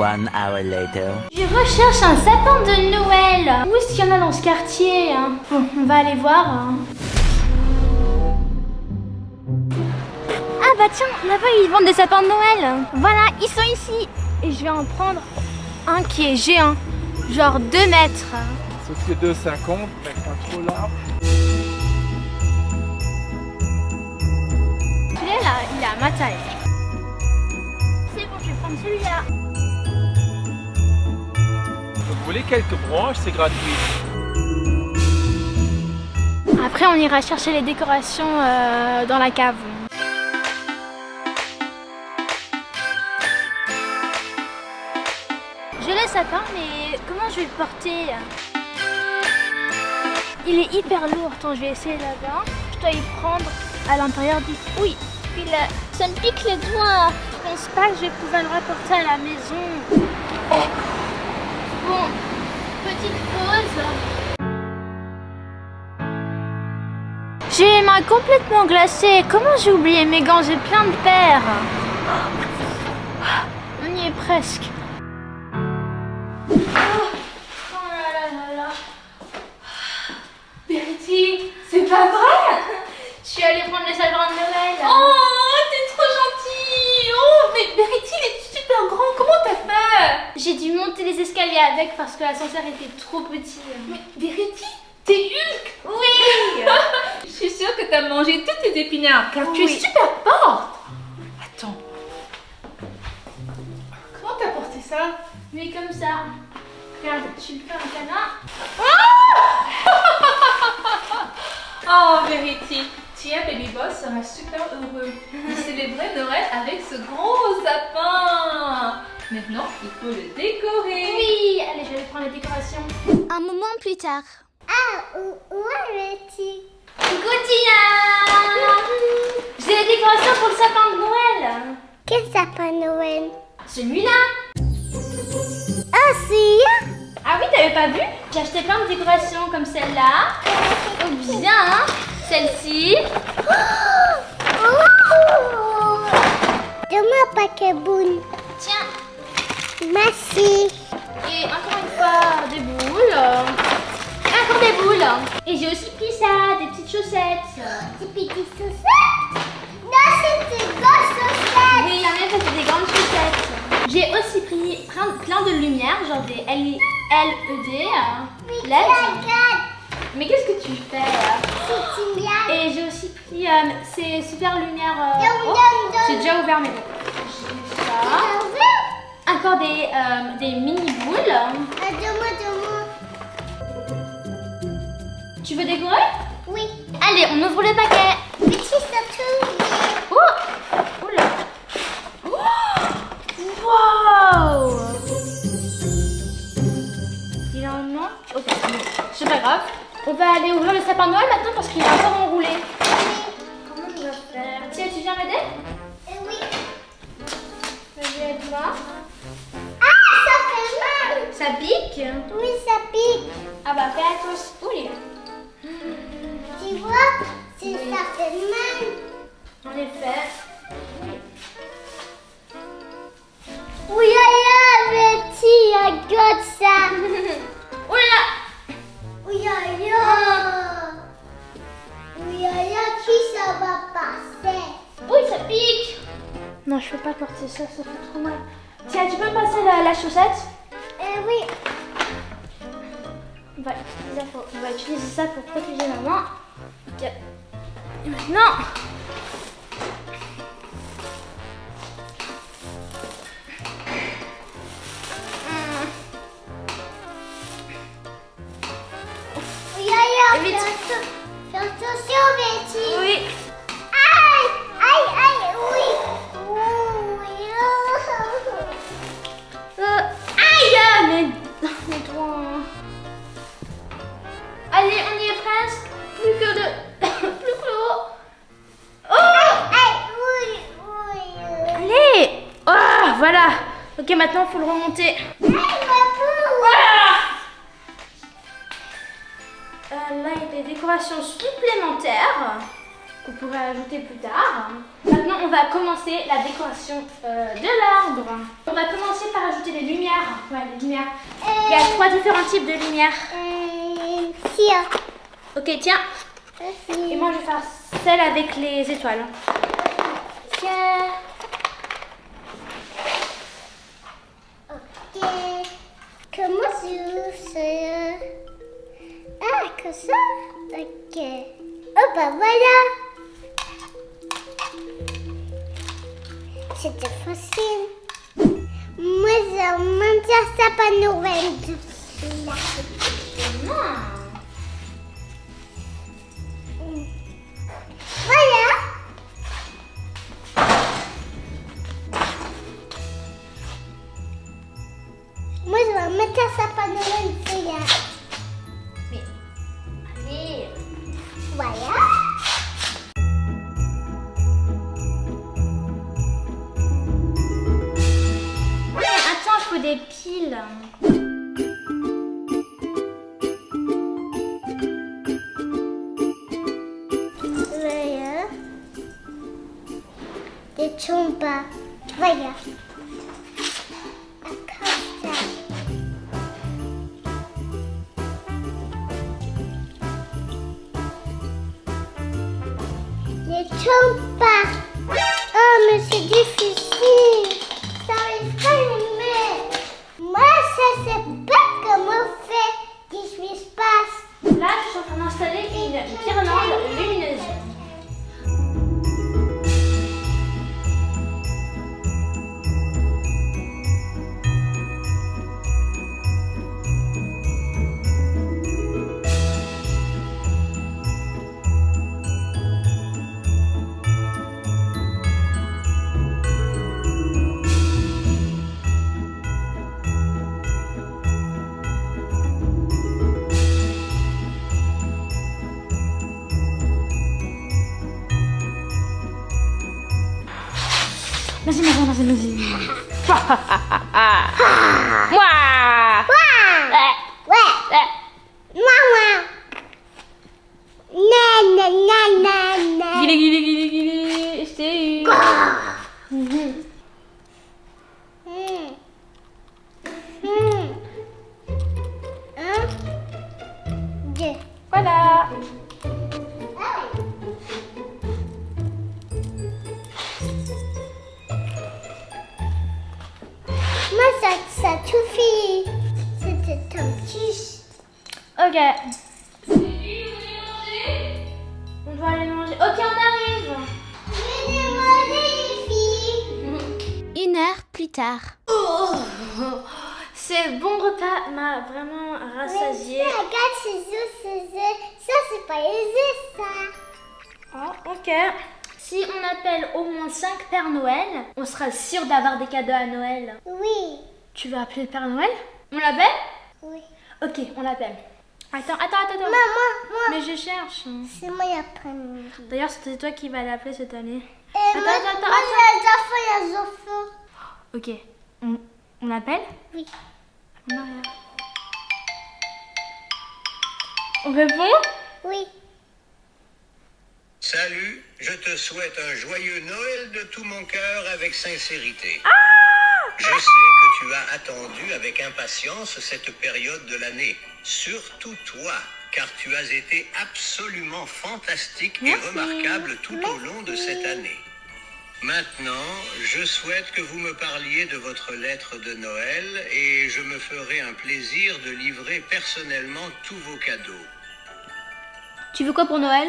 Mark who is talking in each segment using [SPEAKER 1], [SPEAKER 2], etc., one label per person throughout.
[SPEAKER 1] 1 hour later.
[SPEAKER 2] Je recherche un sapin de Noël. Où est-ce qu'il y en a dans ce quartier? Bon, on va aller voir. Ah bah tiens, là-bas ils vendent des sapins de Noël. Voilà, ils sont ici. Et je vais en prendre un qui est géant, genre 2 mètres.
[SPEAKER 3] Sauf que 2,50, mais pas trop large.
[SPEAKER 2] Celui-là, il est à ma taille. C'est bon, je vais prendre celui-là.
[SPEAKER 3] Vous voulez quelques branches, c'est gratuit.
[SPEAKER 2] Après, on ira chercher les décorations dans la cave. J'ai le sapin, mais comment je vais le porter? Il est hyper lourd. Attends, je vais essayer là-bas. Je dois y prendre à l'intérieur du... Oui, puis là, ça me pique les doigts. Je pense pas que je vais pouvoir le rapporter à la maison. Bon, petite pause. J'ai les mains complètement glacées. Comment j'ai oublié mes gants? J'ai plein de paires. On y est presque. Oh là là là là.
[SPEAKER 4] Verity, c'est pas vrai?
[SPEAKER 2] Je suis allée prendre les sapins de Noël.
[SPEAKER 4] Oh, t'es trop gentille. Oh, mais Verity, il est super grand. Comment t'as fait?
[SPEAKER 2] J'ai dû monter les escaliers avec parce que l'ascenseur était trop petit.
[SPEAKER 4] Mais Verity, t'es Hulk.
[SPEAKER 2] Oui.
[SPEAKER 4] Je suis sûre que t'as mangé tous tes épinards car tu es
[SPEAKER 2] Oui.
[SPEAKER 4] super forte. Attends. Comment t'as porté ça?
[SPEAKER 2] Mais comme ça. Regarde, tu le fais un câlin.
[SPEAKER 4] Oh, Verity, Tia Baby Boss sera super heureux de célébrer Noël avec ce gros sapin. Maintenant, il faut le décorer.
[SPEAKER 2] Oui, allez, je vais aller prendre les décorations. Un moment plus tard.
[SPEAKER 5] Ah, où est-tu?
[SPEAKER 2] Coucou Tina. J'ai les décorations pour le sapin de Noël.
[SPEAKER 5] Quel sapin Noël?
[SPEAKER 2] Celui-là.
[SPEAKER 5] Ah, si!
[SPEAKER 2] Ah oui, t'avais pas vu? J'ai acheté plein de décorations comme celle-là. Ou bien celle-ci.
[SPEAKER 5] Donne-moi un paquet boune.
[SPEAKER 2] Tiens.
[SPEAKER 5] Merci.
[SPEAKER 2] Et encore une fois, des boules. Encore des boules. Et j'ai aussi pris ça, des petites chaussettes.
[SPEAKER 5] Des petites chaussettes? Non, c'est des grosses chaussettes.
[SPEAKER 2] Oui, en effet, c'est des grandes chaussettes. J'ai aussi pris plein de lumière, genre des LED. LED. Mais qu'est-ce que tu fais?
[SPEAKER 5] C'est bien.
[SPEAKER 2] Et j'ai aussi pris ces super lumières.
[SPEAKER 5] Dum,
[SPEAKER 2] Oh,
[SPEAKER 5] dum, dum.
[SPEAKER 2] j'ai déjà ouvert mes boules. J'ai ça. Encore des mini boules.
[SPEAKER 5] Donne-moi.
[SPEAKER 2] Tu veux décorer?
[SPEAKER 5] Oui.
[SPEAKER 2] Allez, on ouvre le paquet.
[SPEAKER 5] Petit surtout.
[SPEAKER 2] Oh! Oula! Wow! Il en manque. Ok, bon, c'est pas grave. On va aller ouvrir le sapin de Noël maintenant parce qu'il est encore enroulé. Comment on va faire? Tiens, tu viens m'aider?
[SPEAKER 5] Oui.
[SPEAKER 2] Vas-y, aide-moi.
[SPEAKER 5] Ah, ça fait mal.
[SPEAKER 2] Ça pique?
[SPEAKER 5] Oui, ça pique.
[SPEAKER 2] Ah bah fais attention. Oui.
[SPEAKER 5] Tu vois, ça fait mal.
[SPEAKER 2] En effet.
[SPEAKER 5] Oui, Betty, I got ça.
[SPEAKER 2] Oula!
[SPEAKER 5] Oui, qui ça va passer?
[SPEAKER 2] Oui, ça pique! Non, je peux pas porter ça, ça fait trop mal. Tiens, tu peux me passer la chaussette?
[SPEAKER 5] Oui.
[SPEAKER 2] On va utiliser ça pour protéger ma main. Tiens. Et maintenant.
[SPEAKER 5] Oui,
[SPEAKER 2] Et vite.
[SPEAKER 5] fais attention, Betty.
[SPEAKER 2] Oui.
[SPEAKER 5] Aïe, oui.
[SPEAKER 2] Aïe! Mes doigts. Allez, on y est presque. Plus que de. Plus que l'eau. Oh!
[SPEAKER 5] Oui.
[SPEAKER 2] Allez! Oh, voilà. Ok, maintenant, il faut le remonter. Là, il y a des décorations supplémentaires. qu'on pourrait ajouter plus tard. Maintenant, on va commencer la décoration de l'arbre. On va commencer par ajouter les lumières. Ouais, les lumières. Il y a 3 différents types de lumières.
[SPEAKER 5] Tiens.
[SPEAKER 2] Ok, tiens. Et moi, je vais faire celle avec les étoiles. Tiens.
[SPEAKER 5] Ok. Comment c'est Ah, comme ça. Ok. Oh bah voilà. C'était facile. Moi, je mange un sapin Noël dessus. Voilà. Moi, je vais mettre un sapin Noël dessus.
[SPEAKER 2] Mais, allez.
[SPEAKER 5] Voilà.
[SPEAKER 2] Attends, il faut des piles.
[SPEAKER 5] Voilà. Des chombas. Voilà. Comme ça. Les chombas. Oh, mais c'est difficile. Ça arrive pas à aimer. Moi, ça sais pas comment on fait des espaces.
[SPEAKER 2] Là, je suis en train d'installer une guirlande lumineuse. Vas-y, vas-y. Moi.
[SPEAKER 5] Ouais. Maman. Na.
[SPEAKER 2] Guili, je t'ai eu.
[SPEAKER 5] Un, deux.
[SPEAKER 2] Voilà.
[SPEAKER 5] Moi, ça suffit. C'était un petit.
[SPEAKER 2] Ok. On doit aller manger. Ok, on arrive.
[SPEAKER 5] Venez manger, les filles.
[SPEAKER 2] 1 heure plus tard. Ce bon repas m'a vraiment rassasié.
[SPEAKER 5] Mais ça, regarde ces œufs. Ça, c'est pas les œufs, ça.
[SPEAKER 2] Oh, ok. Si on appelle au moins 5 Pères Noël, on sera sûr d'avoir des cadeaux à Noël.
[SPEAKER 5] Oui.
[SPEAKER 2] Tu veux appeler le Père Noël? On l'appelle?
[SPEAKER 5] Oui.
[SPEAKER 2] Ok, on l'appelle. Attends.
[SPEAKER 5] Moi.
[SPEAKER 2] Mais je cherche.
[SPEAKER 5] C'est moi l'après-midi.
[SPEAKER 2] D'ailleurs, c'est toi qui vas l'appeler cette année.
[SPEAKER 5] Moi, les enfants.
[SPEAKER 2] Ok. On l'appelle?
[SPEAKER 5] Oui.
[SPEAKER 2] On arrive. On répond?
[SPEAKER 5] Oui.
[SPEAKER 1] Salut, je te souhaite un joyeux Noël de tout mon cœur avec sincérité. Je sais que tu as attendu avec impatience cette période de l'année, surtout toi, car tu as été absolument fantastique et remarquable tout au long de cette année. Maintenant, je souhaite que vous me parliez de votre lettre de Noël et je me ferai un plaisir de livrer personnellement tous vos cadeaux.
[SPEAKER 2] Tu veux quoi pour Noël?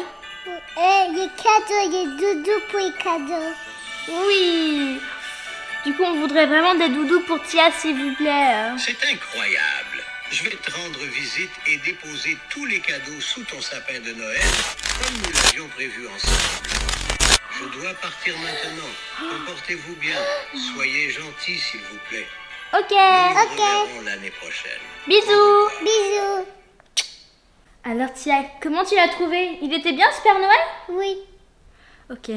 [SPEAKER 5] Les cadeaux, les doudous pour les cadeaux.
[SPEAKER 2] Oui. Du coup, on voudrait vraiment des doudous pour Tia, s'il vous plaît.
[SPEAKER 1] C'est incroyable. Je vais te rendre visite et déposer tous les cadeaux sous ton sapin de Noël, comme nous l'avions prévu ensemble. Je dois partir maintenant. Comportez-vous bien. Soyez gentils, s'il vous plaît.
[SPEAKER 2] Ok.
[SPEAKER 1] Nous nous reverrons l'année prochaine.
[SPEAKER 2] Bisous.
[SPEAKER 5] Bisous.
[SPEAKER 2] Alors Tia, comment tu l'as trouvé? Il était bien ce Père Noël?
[SPEAKER 5] Oui.
[SPEAKER 2] Ok,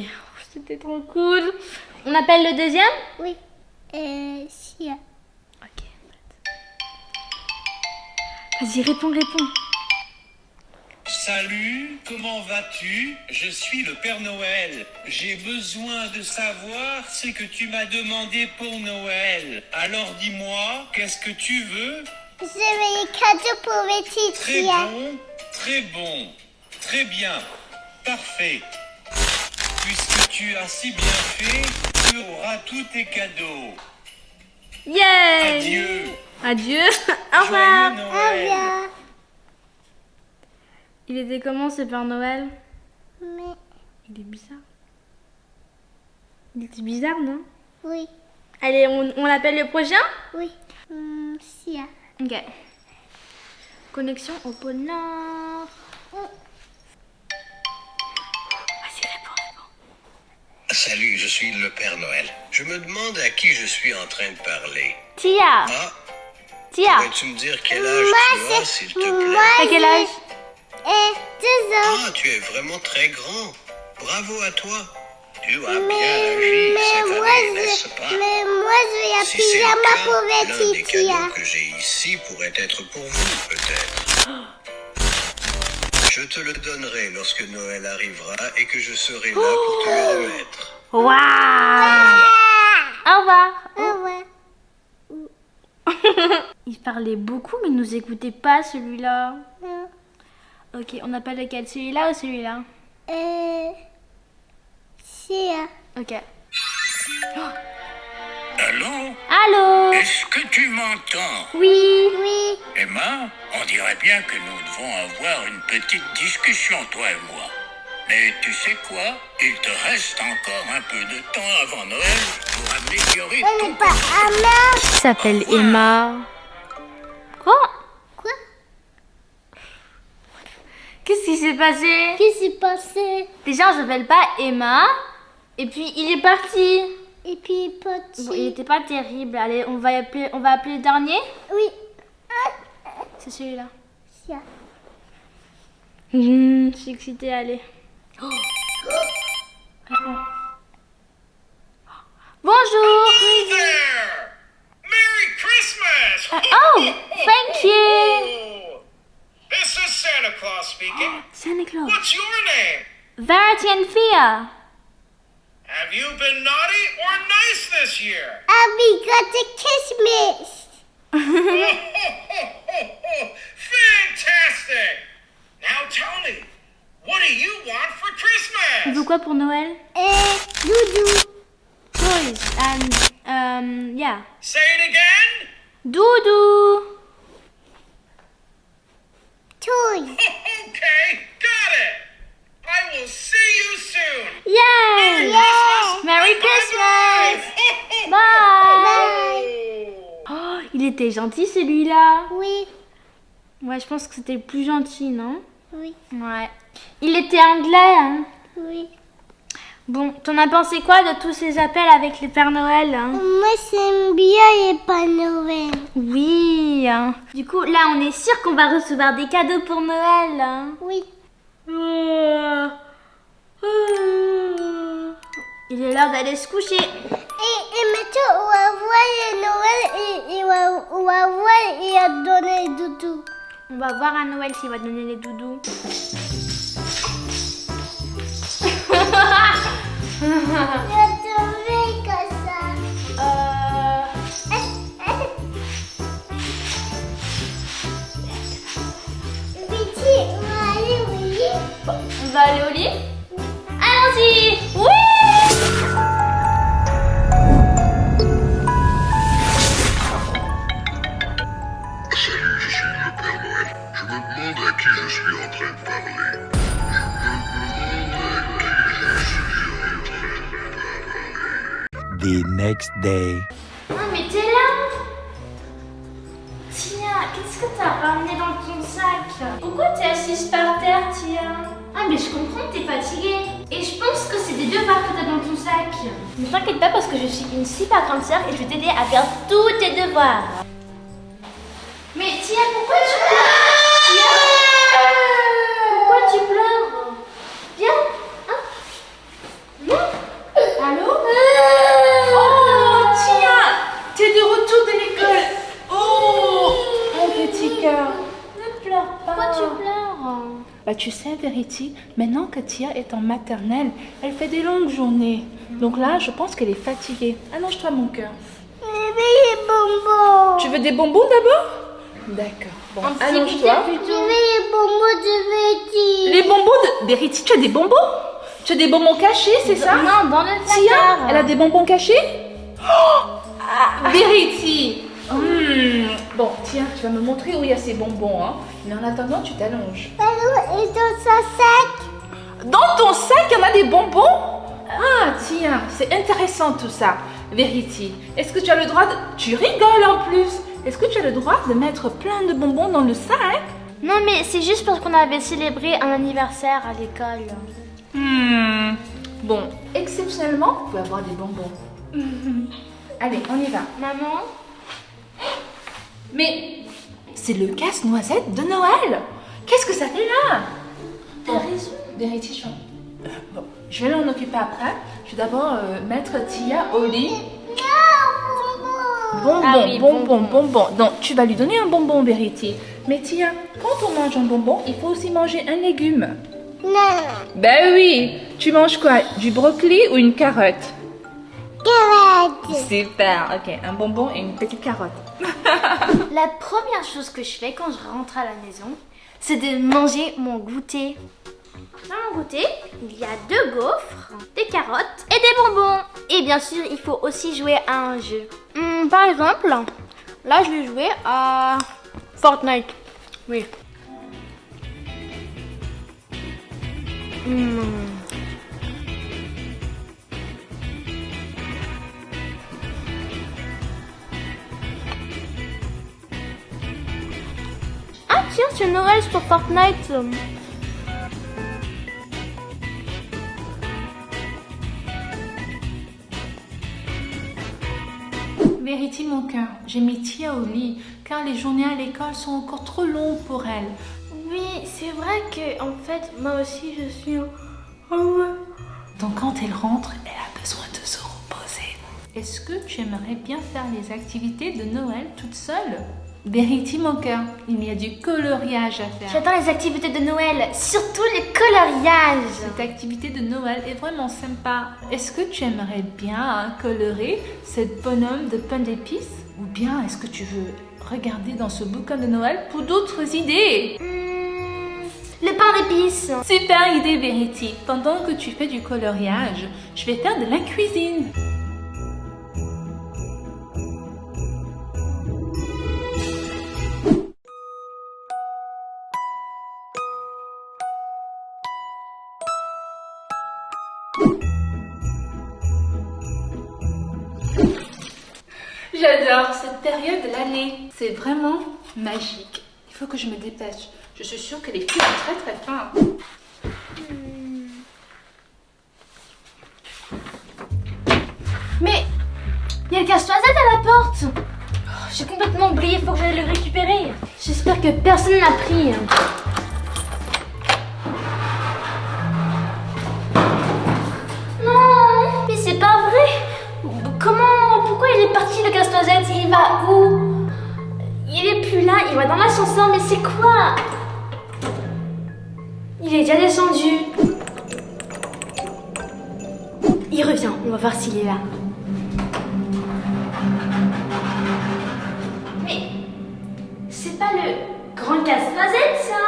[SPEAKER 2] c'était trop cool. On appelle le deuxième?
[SPEAKER 5] Oui. Si.
[SPEAKER 2] Ok. Vas-y, réponds.
[SPEAKER 6] Salut, comment vas-tu? Je suis le Père Noël. J'ai besoin de savoir ce que tu m'as demandé pour Noël. Alors dis-moi, qu'est-ce que tu veux?
[SPEAKER 5] Je veux les cadeaux pour Betty,
[SPEAKER 6] Très
[SPEAKER 5] Tia.
[SPEAKER 6] bon, très bon, très bien, parfait. Puisque tu as si bien fait, tu auras tous tes cadeaux.
[SPEAKER 2] Yay!
[SPEAKER 6] Adieu.
[SPEAKER 2] Adieu. Au revoir.
[SPEAKER 6] Joyeux
[SPEAKER 5] Au
[SPEAKER 6] Noël.
[SPEAKER 5] revoir.
[SPEAKER 2] Il était comment ce Père Noël?
[SPEAKER 5] Mais
[SPEAKER 2] Il est bizarre. Il était bizarre, non?
[SPEAKER 5] oui,
[SPEAKER 2] Allez, on l'appelle le prochain?
[SPEAKER 5] oui. Tia.
[SPEAKER 2] Ok. Connexion au pôle Nord. Vas-y, réponds.
[SPEAKER 1] Salut, je suis le Père Noël. Je me demande à qui je suis en train de parler.
[SPEAKER 2] Tia.
[SPEAKER 1] Ah,
[SPEAKER 2] Tia.
[SPEAKER 1] pourrais-tu me dire quel âge tu as, s'il te plaît?
[SPEAKER 2] T'as quel âge?
[SPEAKER 5] Et 2 ans.
[SPEAKER 1] Ah, tu es vraiment très grand. Bravo à toi. Tu as bien agi cette année, n'est-ce pas?
[SPEAKER 5] Mais moi, je vais un
[SPEAKER 1] Si c'est
[SPEAKER 5] pyjama
[SPEAKER 1] le
[SPEAKER 5] pour
[SPEAKER 1] cas, l'un des
[SPEAKER 5] Betty, Tia.
[SPEAKER 1] cadeaux que j'ai ici pourrait être pour vous, peut-être. Je te le donnerai lorsque Noël arrivera et que je serai là pour te le remettre.
[SPEAKER 2] Waouh! Au revoir.
[SPEAKER 5] Au revoir.
[SPEAKER 2] Il parlait beaucoup, mais il nous écoutait pas celui-là.
[SPEAKER 5] Non.
[SPEAKER 2] Ok, on appelle lequel? Celui-là ou celui-là?
[SPEAKER 5] Tia.
[SPEAKER 2] Ok.
[SPEAKER 6] Allô?
[SPEAKER 2] Allô?
[SPEAKER 6] Est-ce que tu m'entends?
[SPEAKER 2] Oui.
[SPEAKER 5] Oui.
[SPEAKER 6] Emma, on dirait bien que nous devons avoir une petite discussion, toi et moi. Mais tu sais quoi? Il te reste encore un peu de temps avant Noël pour améliorer
[SPEAKER 5] Elle
[SPEAKER 6] ton
[SPEAKER 5] n'est pas Anna.
[SPEAKER 2] Il s'appelle Emma. Quoi?
[SPEAKER 5] Quoi?
[SPEAKER 2] Qu'est-ce qui s'est passé?
[SPEAKER 5] Qu'est-ce qui s'est passé?
[SPEAKER 2] Déjà, on s'appelle pas Emma. Et puis, il est parti.
[SPEAKER 5] Et puis, petit.
[SPEAKER 2] Bon, il était pas terrible. Allez, on va appeler le dernier.
[SPEAKER 5] Oui.
[SPEAKER 2] C'est celui-là.
[SPEAKER 5] Tia.
[SPEAKER 2] Je suis excitée, allez. Réponds. Bonjour.
[SPEAKER 6] there! Merry Christmas!
[SPEAKER 2] Oh, thank you.
[SPEAKER 6] This is Santa Claus speaking.
[SPEAKER 2] Santa Claus.
[SPEAKER 6] What's your name?
[SPEAKER 2] Verity and Fia.
[SPEAKER 6] Have you been naughty or nice this year?
[SPEAKER 5] We got the Christmas.
[SPEAKER 6] Fantastic! Now tell me, what do you want for
[SPEAKER 2] Tu veux
[SPEAKER 6] Christmas?
[SPEAKER 2] quoi pour Noël?
[SPEAKER 5] Doudou.
[SPEAKER 2] Toys and yeah.
[SPEAKER 6] Say it again?
[SPEAKER 2] Doudou.
[SPEAKER 5] Toys.
[SPEAKER 6] Okay, got it. I will see you soon.
[SPEAKER 2] Yay!
[SPEAKER 6] Christmas.
[SPEAKER 2] Merry
[SPEAKER 6] Bye-bye.
[SPEAKER 2] Christmas. Bye.
[SPEAKER 5] Bye.
[SPEAKER 2] Oh, il était gentil celui-là.
[SPEAKER 5] Oui.
[SPEAKER 2] Ouais, je pense que c'était le plus gentil, non?
[SPEAKER 5] Oui.
[SPEAKER 2] Ouais. Il était anglais, hein?
[SPEAKER 5] Oui.
[SPEAKER 2] Bon, t'en as pensé quoi de tous ces appels avec les Pères Noël, hein?
[SPEAKER 5] Moi, j'aime bien les Pères Noël.
[SPEAKER 2] Oui. Hein. Du coup, là, on est sûr qu'on va recevoir des cadeaux pour Noël, hein?
[SPEAKER 5] Oui.
[SPEAKER 2] Il est l'heure d'aller se coucher.
[SPEAKER 5] Et maintenant, on va voir le Noël et on va voir et on va donner le doudou.
[SPEAKER 2] On va voir à Noël s'il va donner les doudous.
[SPEAKER 5] Je vais tomber comme ça. Betty, on va aller au lit.
[SPEAKER 2] On va aller au lit? Allons-y! Oui!
[SPEAKER 7] Salut, je suis le Père Noël. Je me demande à qui je suis en train de parler.
[SPEAKER 8] The next day.
[SPEAKER 2] Ah, mais t'es là? Tia, qu'est-ce que t'as ramené dans ton sac? Pourquoi t'es assise par terre, Tia? Ah, mais je comprends que t'es fatiguée. Et je pense que c'est des devoirs que t'as dans ton sac. Ne t'inquiète pas parce que je suis une super grande sœur et je vais t'aider à faire tous tes devoirs. Mais Tia, pourquoi tu pleures? Tia, pourquoi tu pleures? Viens. Hein? Non? Allô?
[SPEAKER 4] Oh, Tia, t'es de retour de l'école. Oh, mon petit cœur.
[SPEAKER 2] Ne pleure pas. Pourquoi tu pleures?
[SPEAKER 4] Bah, tu sais, Verity, maintenant que Tia est en maternelle, elle fait des longues journées. Donc là, je pense qu'elle est fatiguée. Allonge-toi, mon cœur.
[SPEAKER 5] Je veux les bonbons.
[SPEAKER 4] Tu veux des bonbons d'abord? D'accord. Bon, allonge-toi.
[SPEAKER 5] Je veux les bonbons de Betty.
[SPEAKER 4] Les bonbons de... Verity, tu as des bonbons? Tu as des bonbons cachés, c'est ça?
[SPEAKER 2] Non, dans le
[SPEAKER 4] Tia,
[SPEAKER 2] placard.
[SPEAKER 4] elle a des bonbons cachés? Oh, Verity. Bon, tiens, tu vas me montrer où il y a ces bonbons, hein. Mais en attendant, tu t'allonges.
[SPEAKER 5] Et dans sa sac.
[SPEAKER 4] Dans ton sac, il y en a des bonbons? Ah, tiens, c'est intéressant tout ça. Verity, est-ce que tu as le droit de... Tu rigoles en plus. Est-ce que tu as le droit de mettre plein de bonbons dans le sac?
[SPEAKER 2] Non, mais c'est juste parce qu'on avait célébré un anniversaire à l'école.
[SPEAKER 4] Bon, exceptionnellement, vous pouvez avoir des bonbons. Allez, on y va.
[SPEAKER 2] Maman?
[SPEAKER 4] Mais c'est le casse-noisette de Noël. Qu'est-ce que ça fait là?
[SPEAKER 2] T'as raison.
[SPEAKER 4] Verity, bon, je vais m'en occuper après. Je vais d'abord mettre Tia au lit. Bonbon,
[SPEAKER 2] Ah oui,
[SPEAKER 4] bonbon. Donc, tu vas lui donner un bonbon, Verity. Mais Tia, quand on mange un bonbon, il faut aussi manger un légume.
[SPEAKER 5] Non.
[SPEAKER 4] Ben oui. Tu manges quoi? Du brocoli ou une carotte?
[SPEAKER 5] Carotte.
[SPEAKER 4] Super, ok. Un bonbon et une petite carotte.
[SPEAKER 2] La première chose que je fais quand je rentre à la maison, c'est de manger mon goûter. Dans mon goûter, il y a 2 gaufres, des carottes et des bonbons. Et bien sûr, il faut aussi jouer à un jeu. Par exemple, là je vais jouer à Fortnite. Oui. Ah tiens, c'est Noël sur Fortnite.
[SPEAKER 4] Verity, mon cœur, j'ai mis Tia au lit car les journées à l'école sont encore trop longues pour elle.
[SPEAKER 2] Oui, c'est vrai que en fait, moi aussi je suis...
[SPEAKER 4] Donc quand elle rentre, elle a besoin de se reposer. Est-ce que tu aimerais bien faire les activités de Noël toute seule? Verity, mon cœur, il y a du coloriage à faire.
[SPEAKER 2] J'adore les activités de Noël, surtout les coloriages.
[SPEAKER 4] Cette activité de Noël est vraiment sympa. Est-ce que tu aimerais bien colorer cette bonhomme de pain d'épices? Ou bien est-ce que tu veux regarder dans ce bouquin de Noël pour d'autres idées?
[SPEAKER 2] Le pain d'épices.
[SPEAKER 4] Super idée, Verity. Pendant que tu fais du coloriage, je vais faire de la cuisine. J'adore cette période de l'année. C'est vraiment magique. Il faut que je me dépêche. Je suis sûre que les filles ont très faim.
[SPEAKER 2] Mais il y a le casse-noisette à la porte. Oh, j'ai complètement oublié, il faut que j'aille le récupérer. J'espère que personne n'a pris. Non, mais c'est pas vrai. Pourquoi il est parti le casse-noisette? Il va où? Il est plus là, il va dans l'ascenseur, mais c'est quoi? Il est déjà descendu. Il revient, on va voir s'il est là. Mais c'est pas le grand casse-noisette, ça?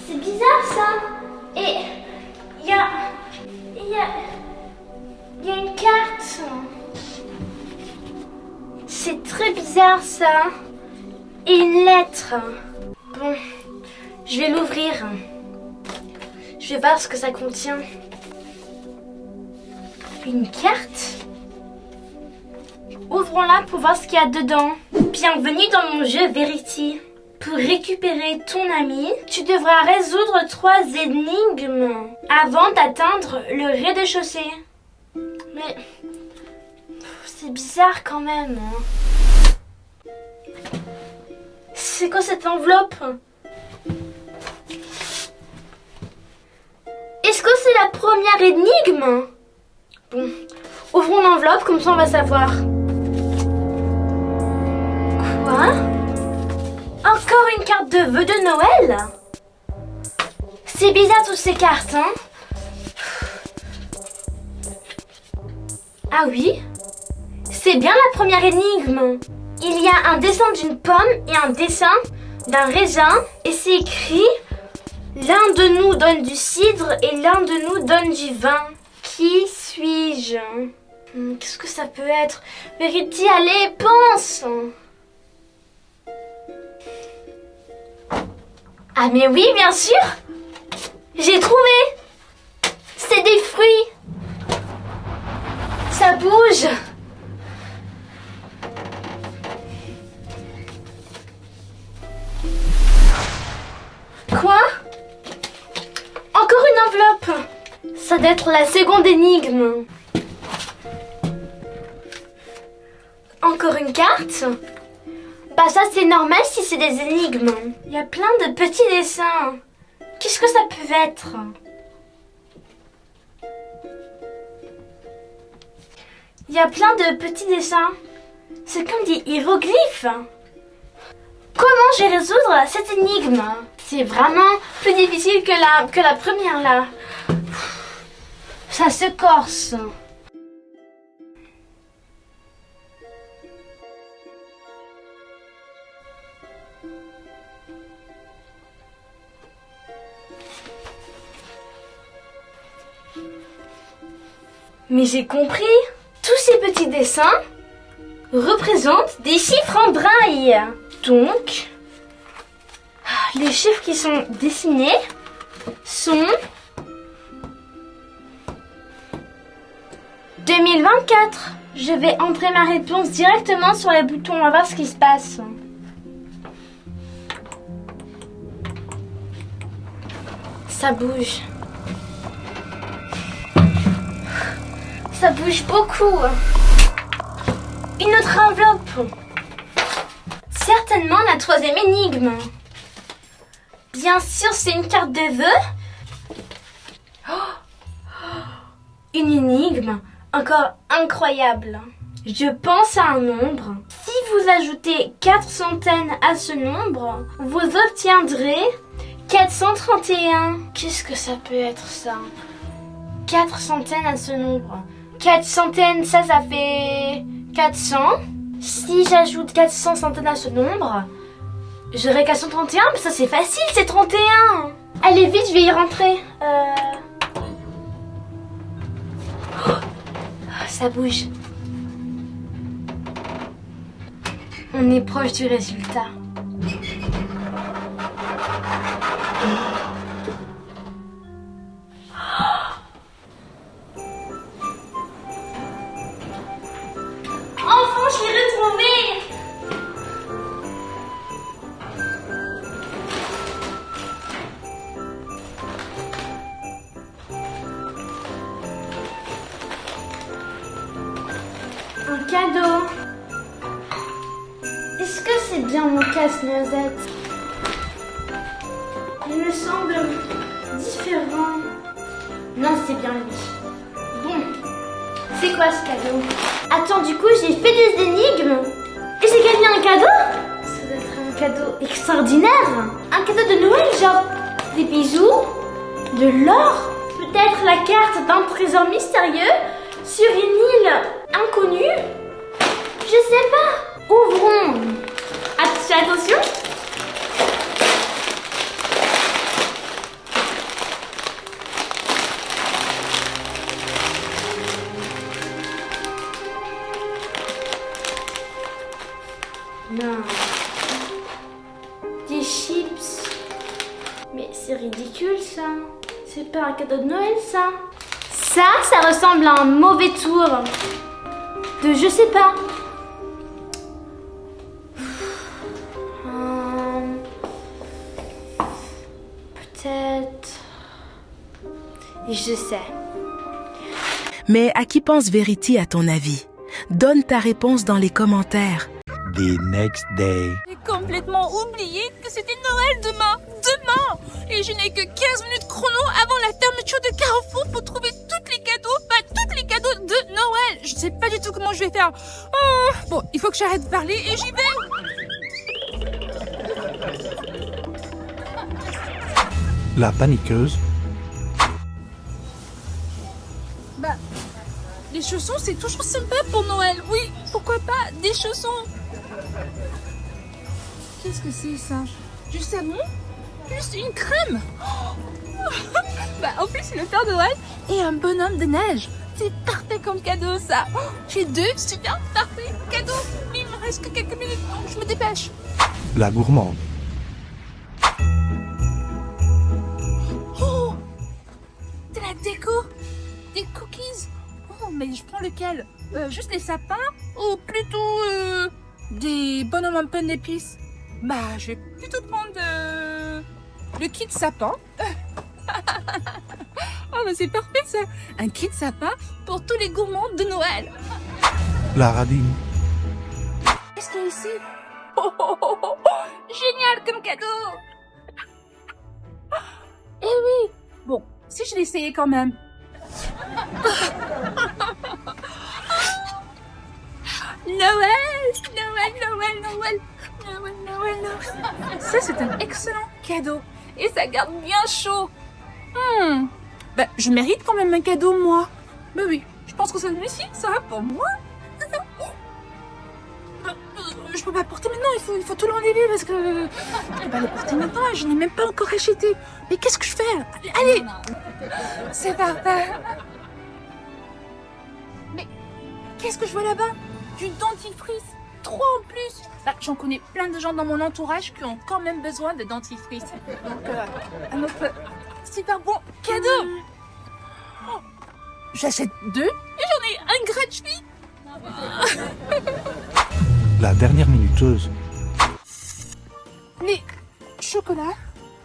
[SPEAKER 2] C'est bizarre, ça. Et il y a une carte. C'est très bizarre, ça. Et une lettre. Bon, je vais l'ouvrir. Je vais voir ce que ça contient. Une carte? Ouvrons-la pour voir ce qu'il y a dedans. Bienvenue dans mon jeu Verity. Pour récupérer ton ami, tu devras résoudre 3 énigmes avant d'atteindre le rez-de-chaussée. Mais c'est bizarre quand même. C'est quoi cette enveloppe? Est-ce que c'est la première énigme? Bon, ouvrons l'enveloppe, comme ça on va savoir. Quoi? Encore une carte de vœux de Noël? C'est bizarre toutes ces cartes, hein? Ah oui? C'est bien la première énigme. Il y a un dessin d'une pomme et un dessin d'un raisin. Et c'est écrit: l'un de nous donne du cidre et l'un de nous donne du vin. Qui suis-je? Qu'est-ce que ça peut être? Verity, allez, pense! Ah mais oui, bien sûr! J'ai trouvé! C'est des fruits! Ça bouge! Quoi? Encore une enveloppe! Ça doit être la seconde énigme. Encore une carte? Bah ça c'est normal si c'est des énigmes. Il y a plein de petits dessins. Qu'est-ce que ça peut être? Il y a plein de petits dessins. C'est comme des hiéroglyphes. Comment je vais résoudre cette énigme? C'est vraiment plus difficile que la première là. Ça se corse. Mais j'ai compris. Tous ces petits dessins représentent des chiffres en braille. Donc, les chiffres qui sont dessinés sont 2024. Je vais entrer ma réponse directement sur les boutons. On va voir ce qui se passe. Ça bouge. Ça bouge beaucoup. Une autre enveloppe. Certainement la troisième énigme. Bien sûr, c'est une carte de vœux. Une énigme encore incroyable. Je pense à un nombre. Si vous ajoutez 4 centaines à ce nombre, vous obtiendrez 431. Qu'est-ce que ça peut être ça? 4 centaines à ce nombre. 4 centaines, ça fait 400. Si j'ajoute 400 centaines à ce nombre, j'aurai 431, mais ça c'est facile, c'est 31. Allez vite, je vais y rentrer. Oh, ça bouge. On est proche du résultat. Enfin, je l'ai retrouvé! Un cadeau. Est-ce que c'est bien mon casse-noisette? Il me semble différent. Non, c'est bien lui. Bon, c'est quoi ce cadeau? Attends, du coup, j'ai fait des énigmes et j'ai gagné un cadeau? Ça doit être un cadeau extraordinaire. Un cadeau de Noël, genre des bijoux, de l'or, peut-être la carte d'un trésor mystérieux sur une île inconnue. Je sais pas. Ouvrons. Attention. Non. Des chips. Mais c'est ridicule ça. C'est pas un cadeau de Noël ça. Ça ressemble à un mauvais tour. De je sais pas. Peut-être. Je sais.
[SPEAKER 9] Mais à qui pense Verity à ton avis? Donne ta réponse dans les commentaires.
[SPEAKER 8] The next day.
[SPEAKER 4] J'ai complètement oublié que c'était Noël demain. Et je n'ai que 15 minutes chrono avant la fermeture de Carrefour pour trouver tous les cadeaux de Noël. Je sais pas du tout comment je vais faire. Oh, bon, il faut que j'arrête de parler et j'y vais.
[SPEAKER 8] La paniqueuse.
[SPEAKER 4] Bah, les chaussons, c'est toujours sympa pour Noël. Oui, pourquoi pas des chaussons. Qu'est-ce que c'est ça? Du savon plus une crème. Bah, en plus, c'est le Père Noël et un bonhomme de neige. C'est parfait comme cadeau, ça. J'ai 2 super parfaits cadeaux. Il me reste que quelques minutes, donc je me dépêche.
[SPEAKER 8] La gourmande.
[SPEAKER 4] Oh, de la déco, des cookies. Oh, mais je prends lequel? Juste les sapins ou plutôt des bonhommes en pain d'épices? Bah, je vais plutôt prendre le kit sapin. Oh, mais c'est parfait ça. Un kit sapin pour tous les gourmands de Noël.
[SPEAKER 8] La radine.
[SPEAKER 4] Qu'est-ce qu'il y a ici? Génial comme cadeau. Eh oui. Bon, si je l'essayais quand même. Noël, Noël, Noël, Noël, Noël, Noël, Noël. Ça, c'est un excellent cadeau. Et ça garde bien chaud. Ben, je mérite quand même un cadeau, moi. Ben oui, je pense que celui-ci sera pour moi. Je peux pas le porter maintenant, il faut tout l'enlever parce que... Je peux pas le porter maintenant, je n'ai même pas encore acheté. Mais qu'est-ce que je fais? Allez, c'est parfait. Mais qu'est-ce que je vois là-bas? Du dentifrice. 3 en plus. Bah, j'en connais plein de gens dans mon entourage qui ont quand même besoin de dentifrice. Donc, un autre super bon cadeau. Oh, j'achète 2 et j'en ai un gratuit.
[SPEAKER 8] La dernière minuteuse.
[SPEAKER 4] Les chocolats,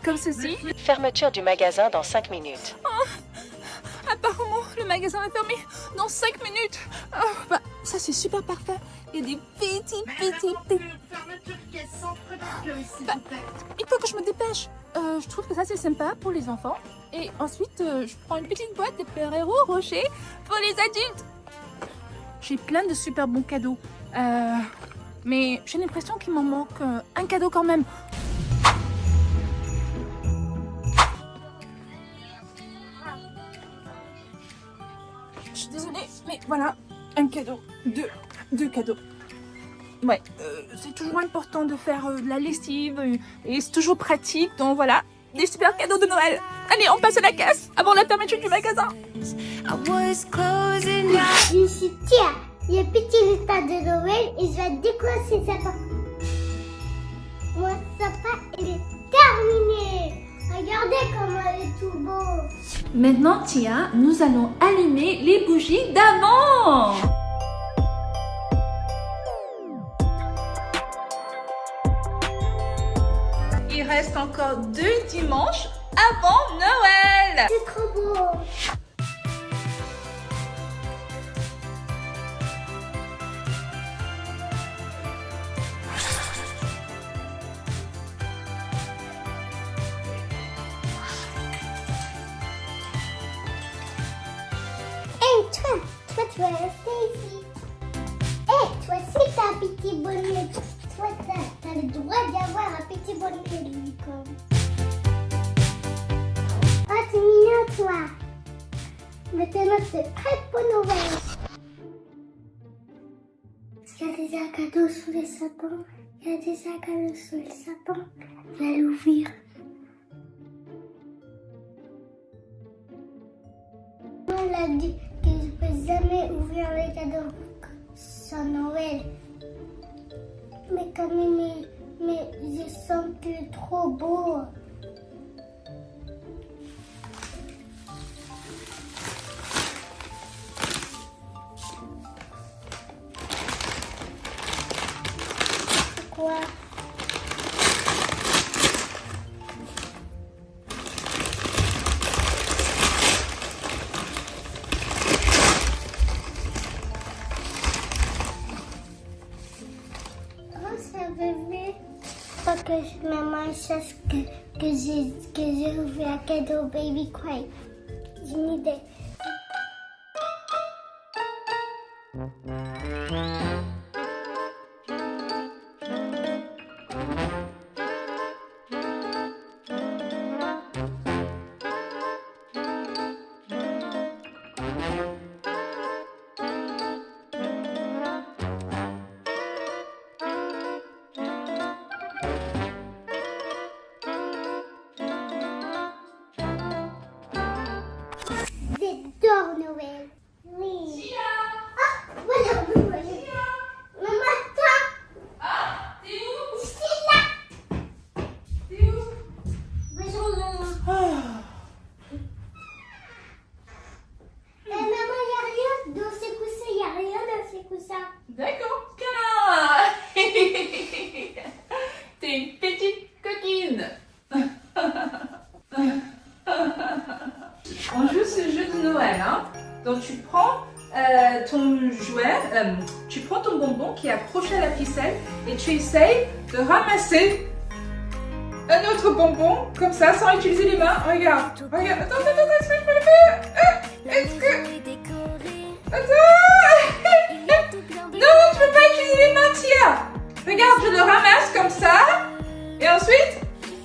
[SPEAKER 4] comme ceci.
[SPEAKER 10] Fermeture du magasin dans 5 minutes.
[SPEAKER 4] Oh, apparemment, le magasin est fermé dans 5 minutes. Oh, bah, ça c'est super parfait. Il y a des petits. Bah, il faut que je me dépêche. Je trouve que ça c'est sympa pour les enfants. Et ensuite, je prends une petite boîte de Ferrero Rocher pour les adultes. J'ai plein de super bons cadeaux. Mais j'ai l'impression qu'il m'en manque un cadeau quand même. Je suis désolée, mais voilà, un cadeau. Deux cadeaux. Ouais, c'est toujours important de faire de la lessive et c'est toujours pratique. Donc voilà, des super cadeaux de Noël. Allez, on passe à la caisse avant la fermeture du magasin.
[SPEAKER 5] Je suis Tia. Le petit repas de Noël et je vais décorer ses sapins. Mon sapin, il est terminé. Regardez comment il est tout beau.
[SPEAKER 4] Maintenant, Tia, nous allons allumer les bougies d'avant. Il reste encore 2 dimanches avant Noël.
[SPEAKER 5] C'est trop beau. Toi, tu vas rester ici. Toi, si t'as un petit bonnet, toi, t'as le droit d'avoir un petit bonnet de licorne. Oh, c'est mignon, toi. Maintenant, c'est prêt pour Noël. Il y a des cadeaux sous les sapins. Il y a des cadeaux sous les sapins. Je vais l'ouvrir. On l'a dit que je ne peux jamais ouvrir les cadeaux sans Noël. Mais quand même, mais je sens que c'est trop beau. Quoi? Pas que maman sache que j'ai ouvert un cadeau Baby Cry. J'ai une idée.
[SPEAKER 4] Noël. Hein. Donc tu prends ton jouet, tu prends ton bonbon qui est accroché à la ficelle et tu essayes de ramasser un autre bonbon comme ça sans utiliser les mains. Regarde, regarde, attends, est-ce que je peux le faire? Est-ce que... Attends. Non, tu peux pas utiliser les mains, Tia. Regarde, je le ramasse comme ça et ensuite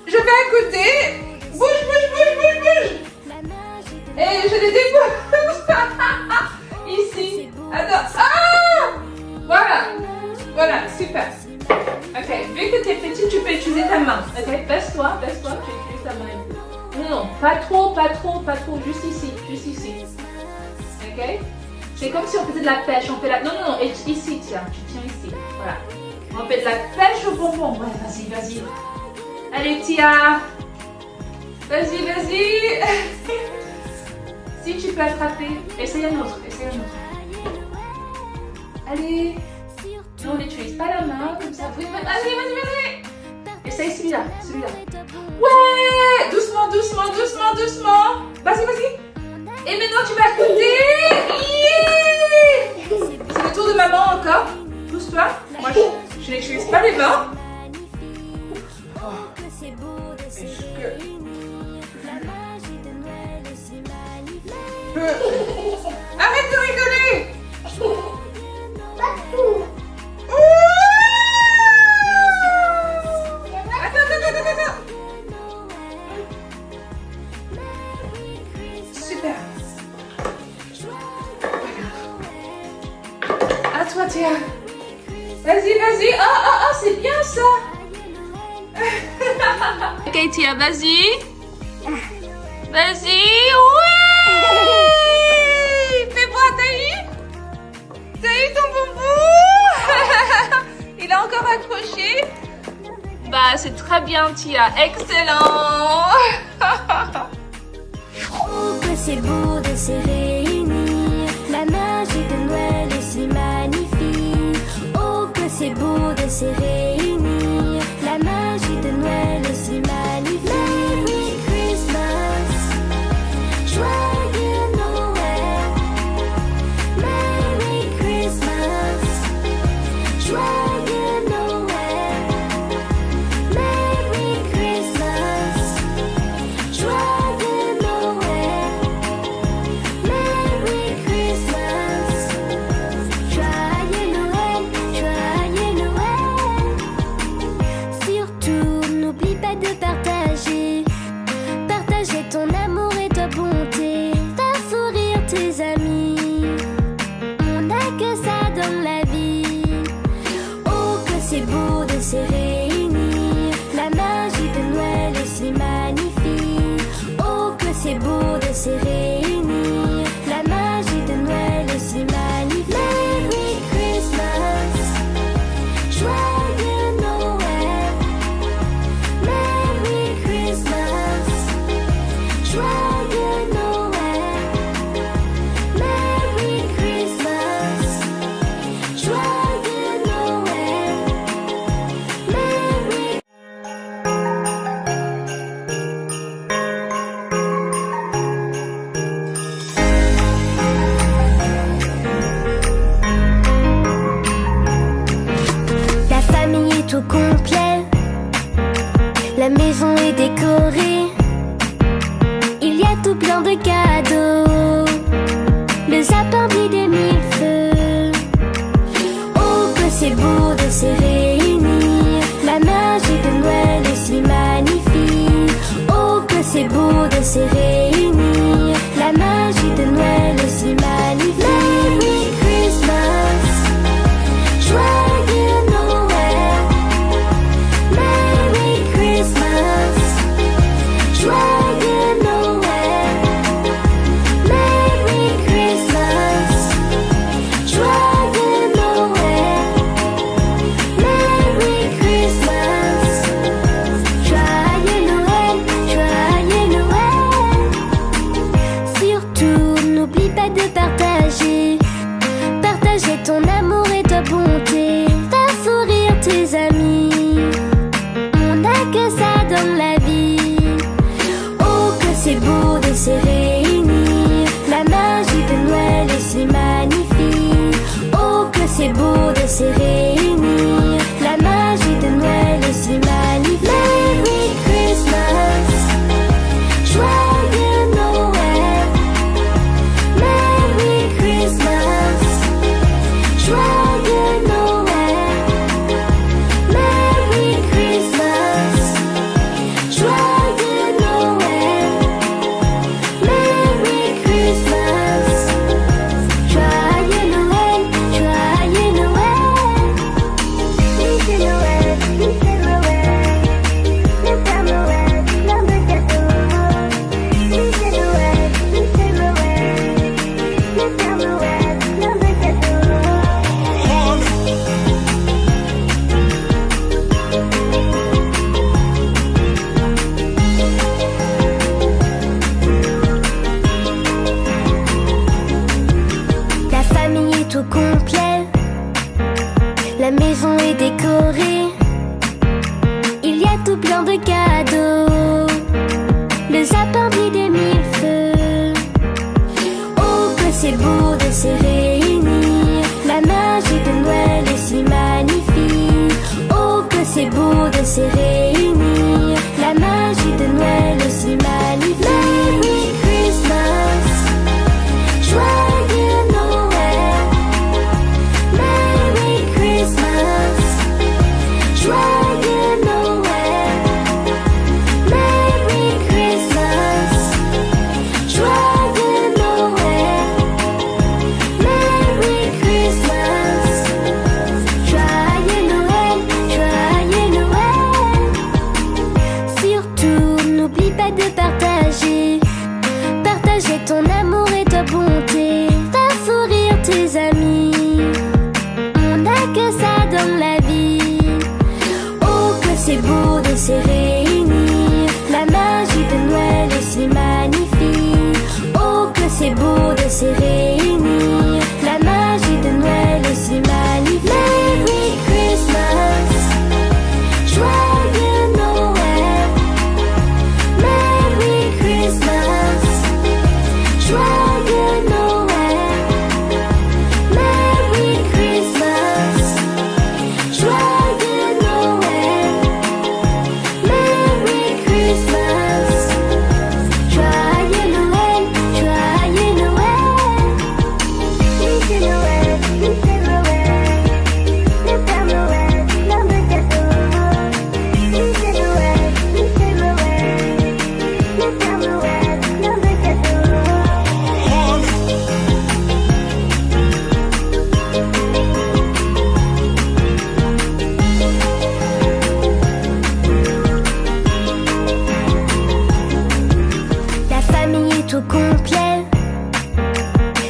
[SPEAKER 4] je vais à côté. Bouge. Et je les dépose. Ici. Attends. Ah! Voilà, super. Ok, vu que tu es petite, tu peux utiliser ta main. Ok, baisse-toi, tu utilises ta main. Non, pas trop, juste ici. Ok? C'est comme si on faisait de la pêche. On fait la... Non, et ici, tiens, tu tiens ici. Voilà. On fait de la pêche au bonbon. Ouais, vas-y. Allez, Tia. Vas-y. Si tu peux attraper, essaye un autre. Allez. Non, on n'utilise pas la main, comme ça. Oui, vas-y. Essaye celui-là. Ouais. Doucement. Vas-y. Et maintenant, tu vas goûter. C'est le tour de maman encore. Pousse-toi. Moi, je n'utilise pas les mains. Arrête de rigoler. Attends. Super. À toi, Théa. Vas-y. Oh, c'est bien ça. Ok, Théa, vas-y. Oui. Fais-moi, t'as eu ton bonbon. Il est encore accroché. Bah, c'est très bien, Tia. Excellent.
[SPEAKER 11] Oh, que c'est beau de se réunir. La magie de Noël est si magnifique. Oh, que c'est beau de se réunir. La magie de Noël est si magnifique. Merry Christmas. Joyeux Noël. Merry Christmas. Joyeux Noël. Merry Christmas. Joyeux Noël. Merry Christmas. Joyeux Noël. Surtout, n'oublie pas de partager. Partager ton amour et ta bonté. Faire sourire tes amis. On n'a que ça dans la vie. Oh, que c'est beau de se réunir. La magie de Noël est si magnifique. Oh, que c'est beau de se réunir. La magie de Noël est si magnifique. Merry Christmas. Joyeux Noël. Merry Christmas. Joyeux Noël. Merry Christmas. Joyeux Noël. Merry La famille est au complet. La maison est décorée. Il y a tout plein de cadeaux. Le sapin brille des mille feux. Oh, que c'est beau de se réunir. La magie de Noël est si magnifique. Oh, que c'est beau de se réunir. La magie de Noël est si magnifique. Merry Christmas. Joyeux Noël. Merry Christmas. Joyeux Noël. Merry Christmas. Joyeux Noël. Merry Christmas. Joyeux Noël. Joyeux Noël. se réunir. La magie de Noël est si magnifique. Merry Christmas, joyeux Noël. Merry Christmas, joyeux Noël. Merry Christmas, joyeux Noël. Merry Christmas, joyeux Noël, joyeux Noël. Lycée Noël, lycée Noël. Le Père Noël, plein de cadeaux. Lycée Noël, lycée Noël. Le Père Noël, plein de cadeaux. La famille est au complet, la maison est décorée, il y a tout plein de cadeaux, le sapin brille des mille feux. Oh que c'est beau de se réunir, la magie de Noël est si magnifique. Oh que c'est beau de se réunir, la magie de Noël est si magnifique. Merry Christmas, joyeux Noël. Merry Christmas, joyeux Noël. Merry Christmas, joyeux Noël. Merry Christmas, joyeux Noël, joyeux Noël. Surtout, n'oublie pas de partager. Partager ton amour et ta bonté. Faire sourire tes amis. On n'a que ça dans la vie. Oh que c'est beau de se réunir. La magie de Noël est si magnifique. Oh que c'est beau de se réunir. La magie de Noël est si magnifique. Merry Christmas, joyeux Noël. Merry Christmas, joyeux Noël. Merry Christmas, joyeux Noël. Merry Christmas, joyeux Noël, joyeux Noël. Lycée Noël, lycée Noël. Le Père Noël, plein de cadeaux. Lycée Noël, lycée Noël. Le Père Noël, plein de cadeaux. La famille est au complet,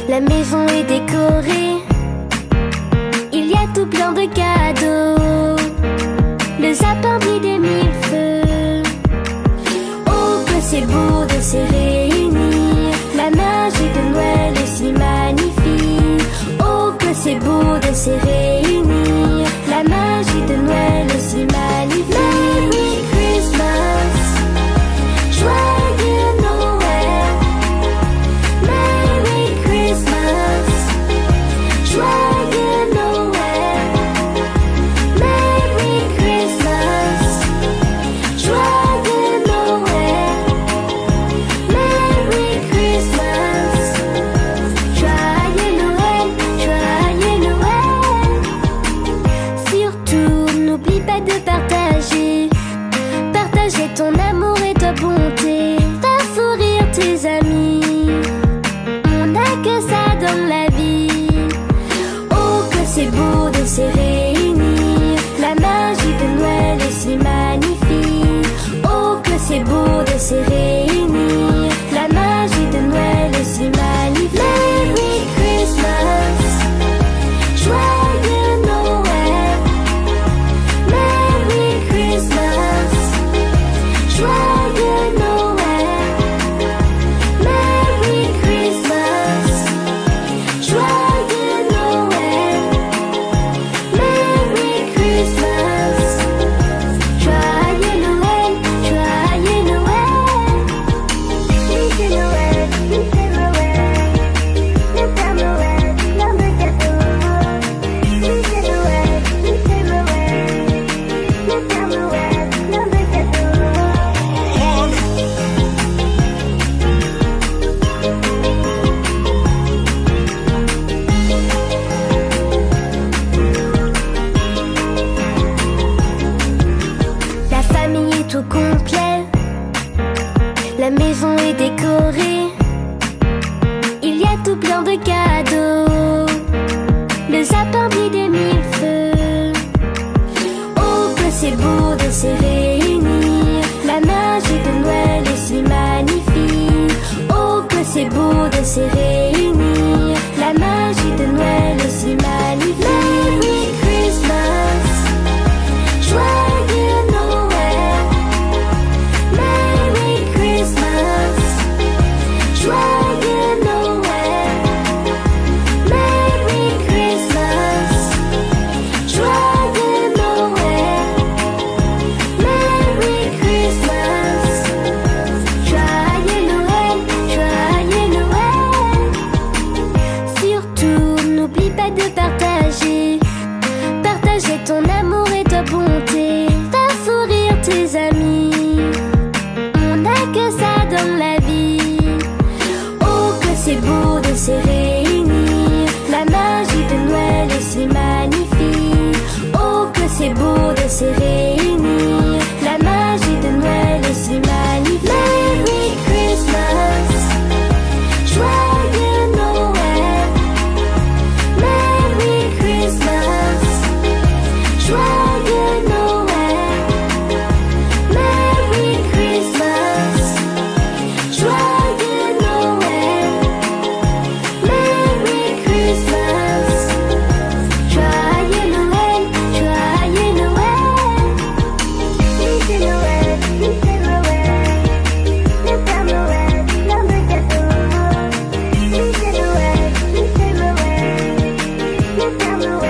[SPEAKER 11] la maison est décorée, il y a tout plein de cadeaux, le sapin brille des mille feux. Oh que c'est beau de se réunir, la magie de Noël est si magnifique. Oh que c'est beau de se réunir, la magie de Noël est si magnifique. Merry Christmas, joyeux Noël. Merry Christmas, joyeux Noël. Merry Christmas, joyeux Noël. Merry Christmas, joyeux Noël, joyeux Noël. décoré. Il y a tout plein de cadeaux. Le sapin brille des mille feux. Oh, que c'est beau de se réunir. La magie de Noël est si magnifique. Oh, que c'est beau de se réunir. La magie de Noël est si magnifique. Merry Christmas, joyeux Noël. Merry Christmas, joyeux Noël. Merry Christmas, joyeux Noël. Merry Christmas, joyeux Noël, joyeux Noël. Surtout, n'oublie pas de partager. Partager ton amour et ta bonté. Faire sourire tes amis. On n'a que ça dans la vie. Oh, que c'est beau de se réunir. La magie de Noël est si magnifique. Oh, que c'est beau de se réunir. La magie de Noël est si magnifique. Merry Christmas, joyeux Noël. Merry Christmas, joyeux Noël. Merry Christmas, joyeux Noël. Merry Christmas, joyeux Noël, joyeux Noël. C'est Noël, c'est Noël. Le Père Noël, plein de cadeaux. C'est Noël, le Père Noël.